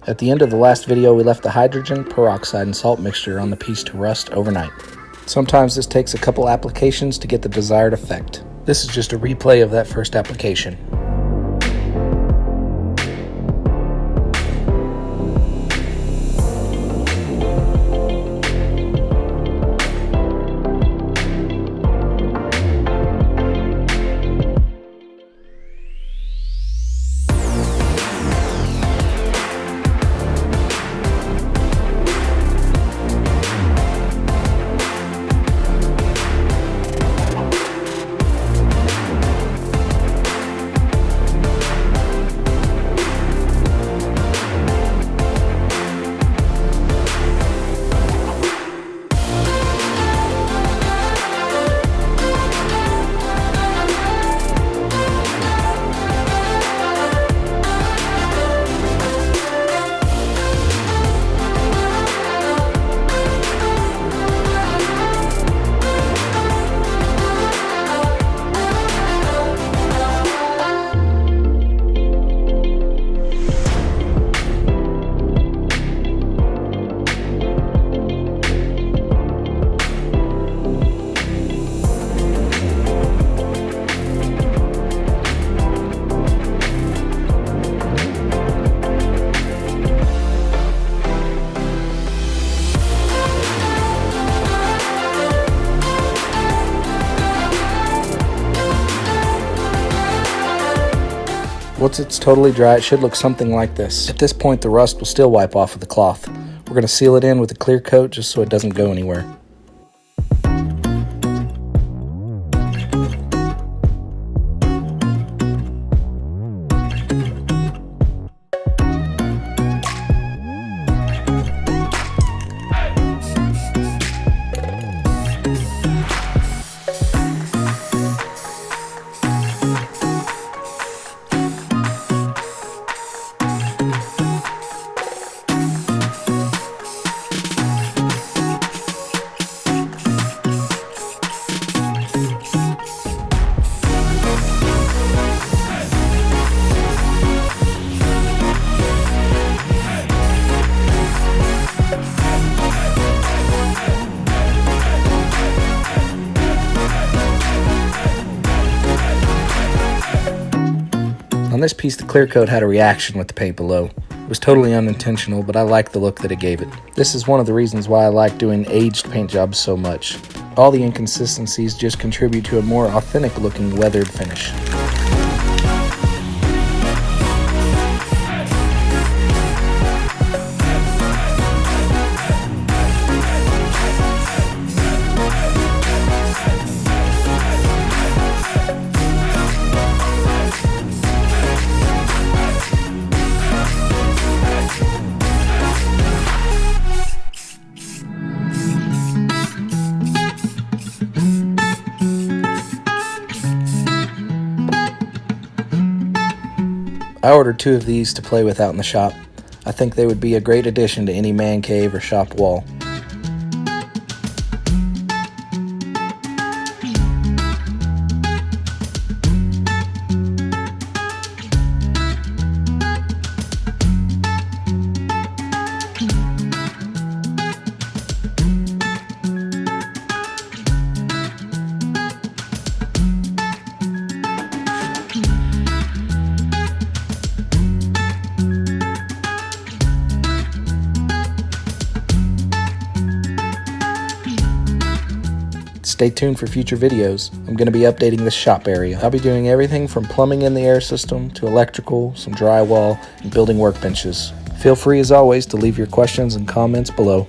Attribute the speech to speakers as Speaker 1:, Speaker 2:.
Speaker 1: At the end of the last video, we left the hydrogen peroxide and salt mixture on the piece to rust overnight. Sometimes this takes a couple applications to get the desired effect. This is just a replay of that first application. Once it's totally dry, it should look something like this. At this point, the rust will still wipe off of the cloth. We're going to seal it in with a clear coat just so it doesn't go anywhere. On this piece, the clear coat had a reaction with the paint below. It was totally unintentional, but I like the look that it gave it. This is one of the reasons why I like doing aged paint jobs so much. All the inconsistencies just contribute to a more authentic looking weathered finish. I ordered 2 of these to play with out in the shop. I think they would be a great addition to any man cave or shop wall. Stay tuned for future videos. I'm going to be updating this shop area. I'll be doing everything from plumbing in the air system to electrical, some drywall, and building workbenches. Feel free as always to leave your questions and comments below.